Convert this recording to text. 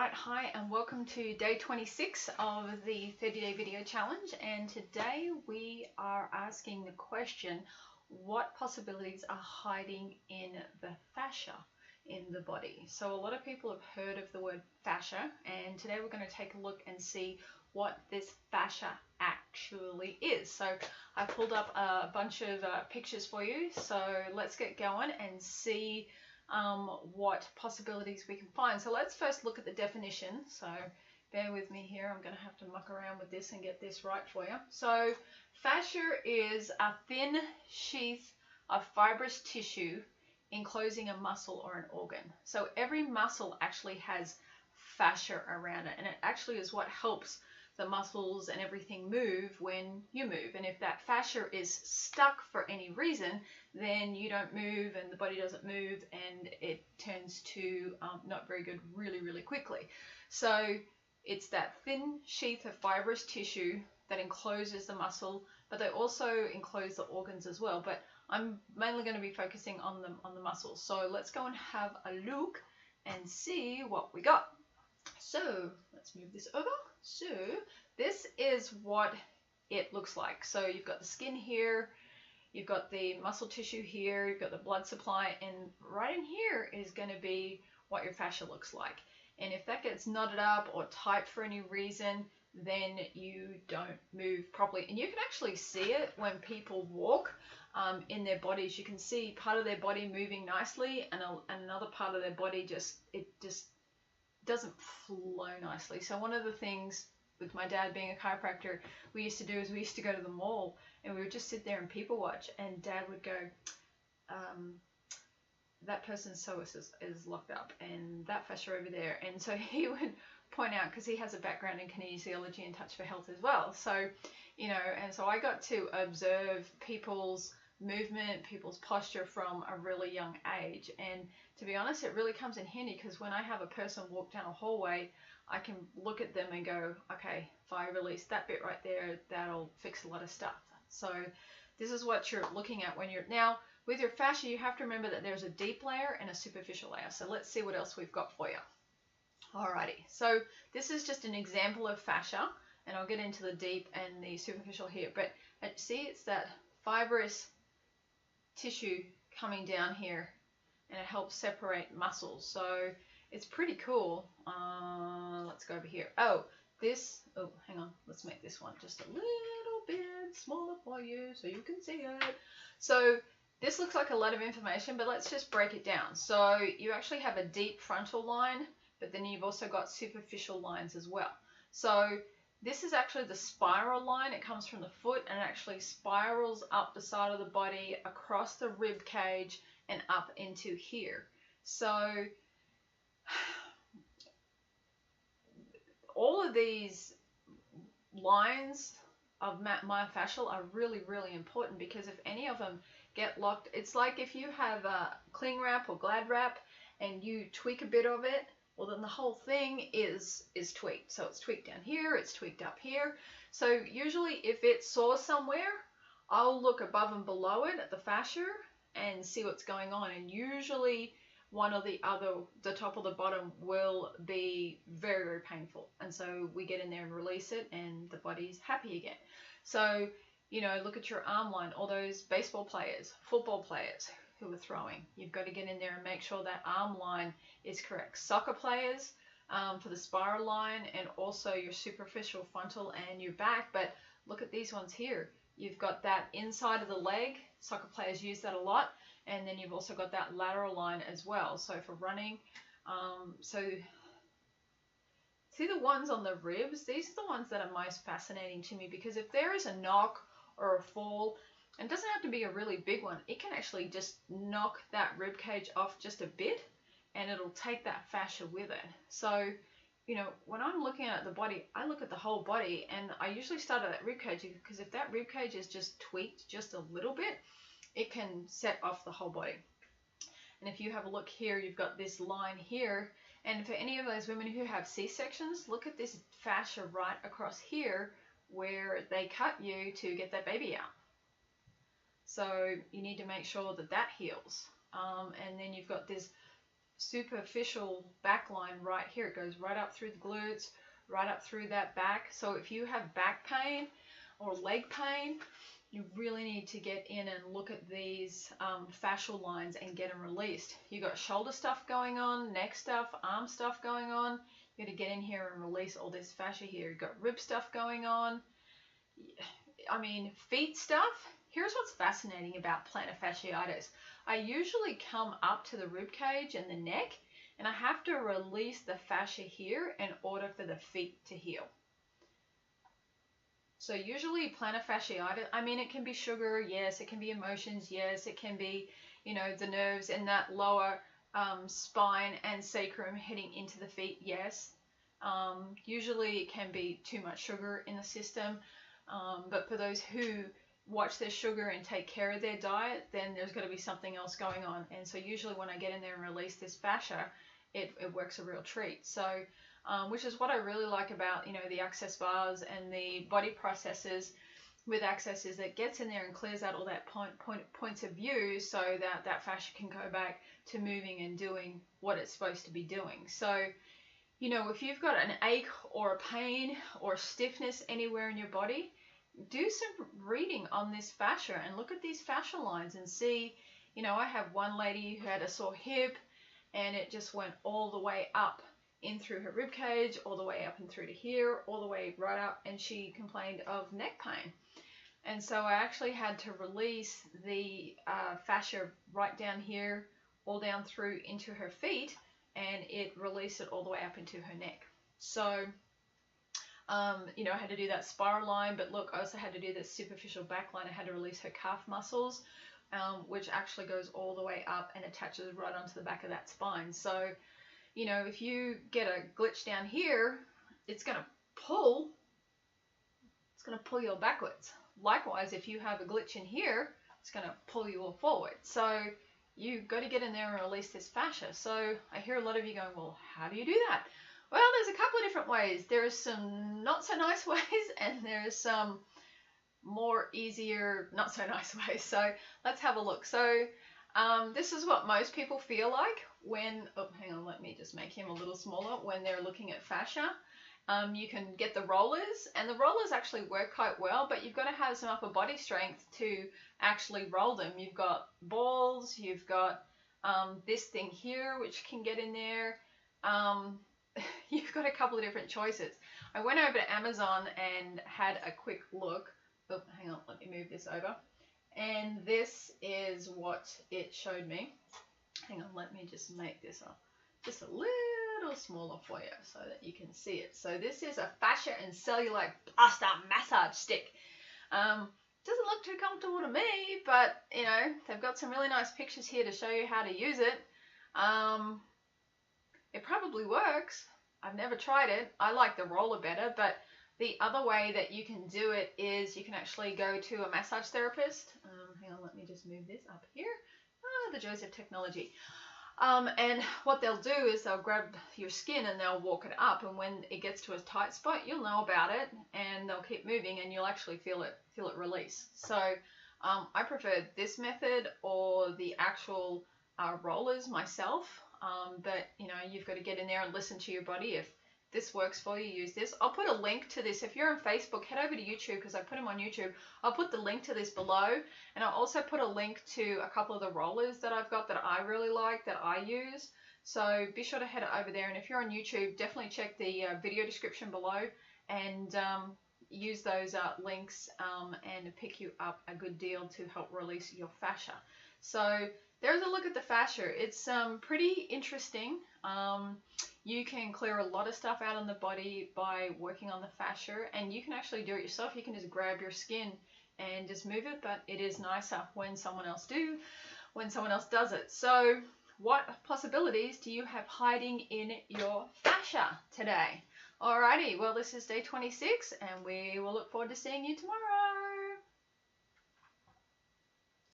Alright, hi and welcome to day 26 of the 30-day video challenge, and today we are asking the question, what possibilities are hiding in the fascia in the body? So a lot of people have heard of the word fascia, and today we're going to take a look and see what this fascia actually is. So I pulled up a bunch of pictures for you, so let's get going and see what possibilities we can find. So let's first look at the definition. So bear with me here, I'm going to have to muck around with this and get this right for you. So fascia is a thin sheath of fibrous tissue enclosing a muscle or an organ. So every muscle actually has fascia around it, and it actually is what helps the muscles and everything move when you move. And if that fascia is stuck for any reason, then you don't move and the body doesn't move, and it turns to not very good really quickly. So it's that thin sheath of fibrous tissue that encloses the muscle, but they also enclose the organs as well. But I'm mainly going to be focusing on the muscles. So let's go and have a look and see what we got. So let's move this over. So this is what it looks like. So you've got the skin here, you've got the muscle tissue here, you've got the blood supply, and right in here is going to be what your fascia looks like. And if that gets knotted up or tight for any reason, then you don't move properly. And you can actually see it when people walk in their bodies. You can see part of their body moving nicely, and another part of their body just doesn't flow nicely. So one of the things with my dad being a chiropractor we used to do is we used to go to the mall and we would just sit there and people watch, and Dad would go, that person's psoas is locked up and that fascia over there. And so he would point out, because he has a background in kinesiology and touch for health as well, so you know, and so I got to observe people's movement, people's posture from a really young age. And to be honest, it really comes in handy, because when I have a person walk down a hallway, I can look at them and go, okay, if I release that bit right there, that'll fix a lot of stuff. So this is what you're looking at when you're, now with your fascia, you have to remember that there's a deep layer and a superficial layer. So let's see what else we've got for you. Alrighty, so this is just an example of fascia, and I'll get into the deep and the superficial here. But see, it's that fibrous tissue coming down here, and it helps separate muscles. So it's pretty cool. Let's go over here. Oh, hang on. Let's make this one just a little bit smaller for you so you can see it. So this looks like a lot of information, but let's just break it down. So you actually have a deep frontal line, but then you've also got superficial lines as well. So this is actually the spiral line. It comes from the foot and actually spirals up the side of the body, across the rib cage, and up into here. So all of these lines of myofascial are really important, because if any of them get locked, it's like if you have a cling wrap or glad wrap and you tweak a bit of it, well then the whole thing is tweaked. So it's tweaked down here, it's tweaked up here. So usually if it's sore somewhere, I'll look above and below it at the fascia and see what's going on, and usually one or the other, the top or the bottom, will be very painful. And so we get in there and release it, and the body's happy again. So, you know, look at your arm line, all those baseball players, football players who are throwing. You've got to get in there and make sure that arm line is correct. Soccer players for the spiral line, and also your superficial frontal and your back. But look at these ones here. You've got that inside of the leg. Soccer players use that a lot. And then you've also got that lateral line as well. So for running, so see the ones on the ribs? These are the ones that are most fascinating to me, because if there is a knock or a fall, and it doesn't have to be a really big one, it can actually just knock that rib cage off just a bit, and it'll take that fascia with it. So, you know, when I'm looking at the body, I look at the whole body, and I usually start at that rib cage, because if that rib cage is just tweaked just a little bit, it can set off the whole body. And if you have a look here, you've got this line here, and for any of those women who have C-sections, look at this fascia right across here where they cut you to get that baby out. So you need to make sure that that heals. And then you've got this superficial back line right here. It goes right up through the glutes, right up through that back. So if you have back pain or leg pain, you really need to get in and look at these fascial lines and get them released. You got shoulder stuff going on, neck stuff, arm stuff going on. You got to get in here and release all this fascia here. You got rib stuff going on. I mean, feet stuff. Here's what's fascinating about plantar fasciitis. I usually come up to the rib cage and the neck, and I have to release the fascia here in order for the feet to heal. So usually plantar fasciitis, I mean, it can be sugar, yes, it can be emotions, yes, it can be, you know, the nerves in that lower spine and sacrum heading into the feet, yes. Usually it can be too much sugar in the system, but for those who watch their sugar and take care of their diet, then there's got to be something else going on. And so usually when I get in there and release this fascia, it works a real treat. So which is what I really like about, you know, the access bars and the body processors with access, is that it gets in there and clears out all that points of view so that that fascia can go back to moving and doing what it's supposed to be doing. So, you know, if you've got an ache or a pain or stiffness anywhere in your body, do some reading on this fascia and look at these fascia lines and see, you know, I have one lady who had a sore hip and it just went all the way up in through her rib cage, all the way up and through to here, all the way right up, and she complained of neck pain. And so I actually had to release the fascia right down here, all down through into her feet, and it released it all the way up into her neck. So, you know, I had to do that spiral line, but look, I also had to do this superficial back line. I had to release her calf muscles, which actually goes all the way up and attaches right onto the back of that spine. So, you know, if you get a glitch down here, it's going to pull you backwards. Likewise, if you have a glitch in here, it's going to pull you all forward. So you've got to get in there and release this fascia. So I hear a lot of you going, well, how do you do that? Well, there's a couple of different ways. There are some not so nice ways, and there's some more easier, not so nice ways. So let's have a look. So this is what most people feel like when, oh, hang on, let me just make him a little smaller, when they're looking at fascia. You can get the rollers, and the rollers actually work quite well, but you've got to have some upper body strength to actually roll them. You've got balls, you've got this thing here, which can get in there. You've got a couple of different choices. I went over to Amazon and had a quick look. Oh, hang on, let me move this over. And this is what it showed me. Hang on, let me just make this up just a little smaller for you so that you can see it. So this is a fascia and cellulite plaster massage stick. Doesn't look too comfortable to me, but you know, they've got some really nice pictures here to show you how to use it. It probably works. I've never tried it. I like the roller better, but the other way that you can do it is you can actually go to a massage therapist. Hang on, let me just move this up here. The joys of technology. And what they'll do is they'll grab your skin and they'll walk it up, and when it gets to a tight spot, you'll know about it, and they'll keep moving, and you'll actually feel it release. So I prefer this method or the actual rollers myself. But you know, you've got to get in there and listen to your body. If this works for you, use this. I'll put a link to this. If you're on Facebook, head over to YouTube, because I put them on YouTube. I'll put the link to this below, and I'll also put a link to a couple of the rollers that I've got that I really like, that I use. So be sure to head over there, and if you're on YouTube, definitely check the video description below and use those links and pick you up a good deal to help release your fascia. So there's a look at the fascia. It's pretty interesting. You can clear a lot of stuff out on the body by working on the fascia, and you can actually do it yourself. You can just grab your skin and just move it, but it is nicer when someone else does it. So what possibilities do you have hiding in your fascia today? Alrighty, well, this is day 26, and we will look forward to seeing you tomorrow.